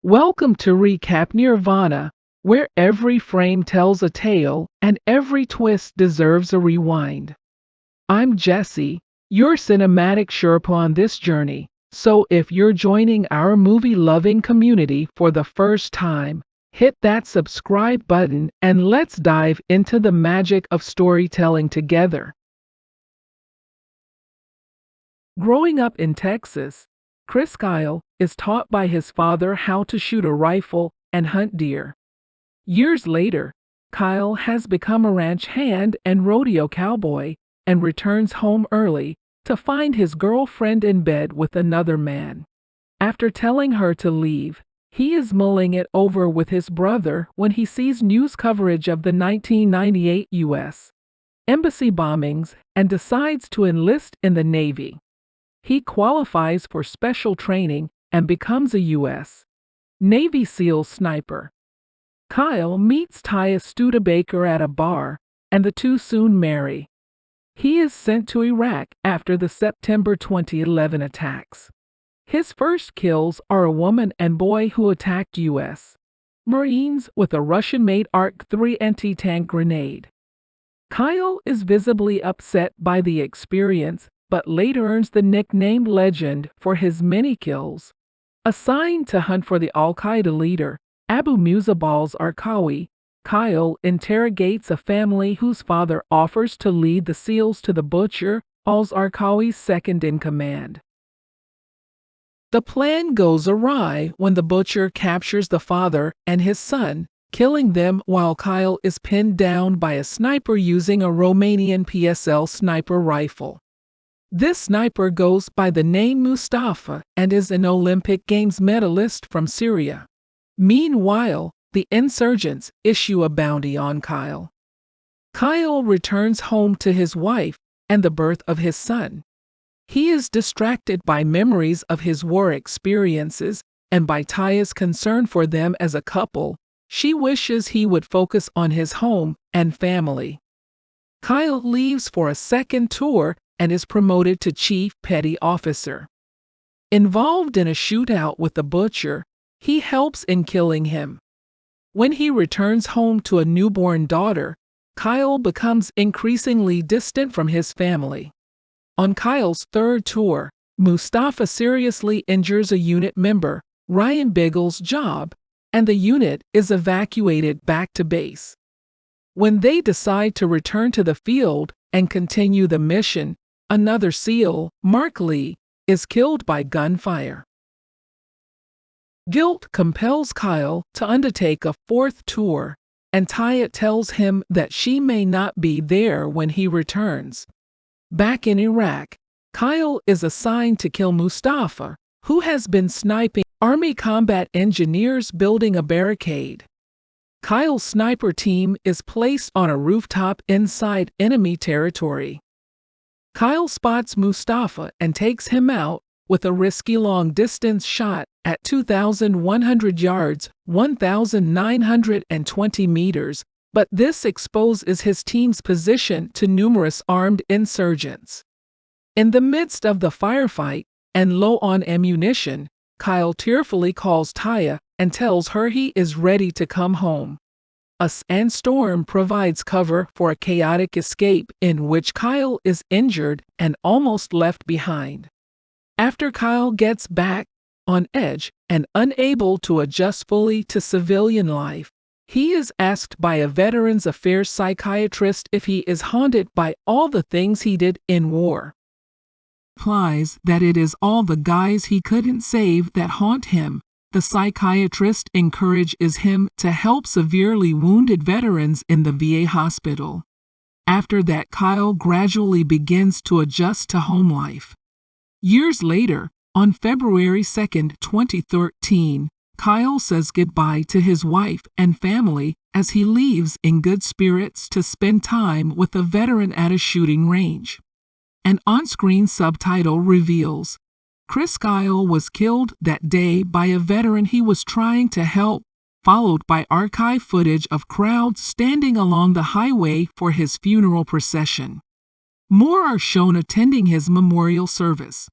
Welcome to Recap Nirvana, where every frame tells a tale and every twist deserves a rewind. I'm Jesse, your cinematic Sherpa on this journey, so if you're joining our movie-loving community for the first time, hit that subscribe button and let's dive into the magic of storytelling together. Growing up in Texas, Chris Kyle is taught by his father how to shoot a rifle and hunt deer. Years later, Kyle has become a ranch hand and rodeo cowboy and returns home early to find his girlfriend in bed with another man. After telling her to leave, he is mulling it over with his brother when he sees news coverage of the 1998 U.S. Embassy bombings and decides to enlist in the Navy. He qualifies for special training and becomes a U.S. Navy SEAL sniper. Kyle meets Taya Studebaker at a bar, and the two soon marry. He is sent to Iraq after the September 2011 attacks. His first kills are a woman and boy who attacked U.S. Marines with a Russian-made ARC-3 anti-tank grenade. Kyle is visibly upset by the experience, but later earns the nickname Legend for his many kills. Assigned to hunt for the Al-Qaeda leader, Abu Musab al-Zarqawi, Kyle interrogates a family whose father offers to lead the SEALs to the butcher, al-Zarqawi's second-in-command. The plan goes awry when the butcher captures the father and his son, killing them while Kyle is pinned down by a sniper using a Romanian PSL sniper rifle. This sniper goes by the name Mustafa and is an Olympic Games medalist from Syria. Meanwhile, the insurgents issue a bounty on Kyle. Kyle returns home to his wife and the birth of his son. He is distracted by memories of his war experiences and by Taya's concern for them as a couple. She wishes he would focus on his home and family. Kyle leaves for a second tour and is promoted to chief petty officer. Involved in a shootout with the butcher, he helps in killing him. When he returns home to a newborn daughter, Kyle becomes increasingly distant from his family. On Kyle's third tour, Mustafa seriously injures a unit member, Ryan Biggles' job, and the unit is evacuated back to base. When they decide to return to the field and continue the mission, another SEAL, Mark Lee, is killed by gunfire. Guilt compels Kyle to undertake a fourth tour, and Taya tells him that she may not be there when he returns. Back in Iraq, Kyle is assigned to kill Mustafa, who has been sniping Army combat engineers building a barricade. Kyle's sniper team is placed on a rooftop inside enemy territory. Kyle spots Mustafa and takes him out with a risky long-distance shot at 2,100 yards, 1,920 meters, but this exposes his team's position to numerous armed insurgents. In the midst of the firefight and low on ammunition, Kyle tearfully calls Taya and tells her he is ready to come home. A sandstorm provides cover for a chaotic escape in which Kyle is injured and almost left behind. After Kyle gets back, on edge and unable to adjust fully to civilian life, he is asked by a Veterans Affairs psychiatrist if he is haunted by all the things he did in war. Implies that it is all the guys he couldn't save that haunt him. The psychiatrist encourages him to help severely wounded veterans in the VA hospital. After that, Kyle gradually begins to adjust to home life. Years later, on February 2, 2013, Kyle says goodbye to his wife and family as he leaves in good spirits to spend time with a veteran at a shooting range. An on-screen subtitle reveals, Chris Kyle was killed that day by a veteran he was trying to help, followed by archive footage of crowds standing along the highway for his funeral procession. More are shown attending his memorial service.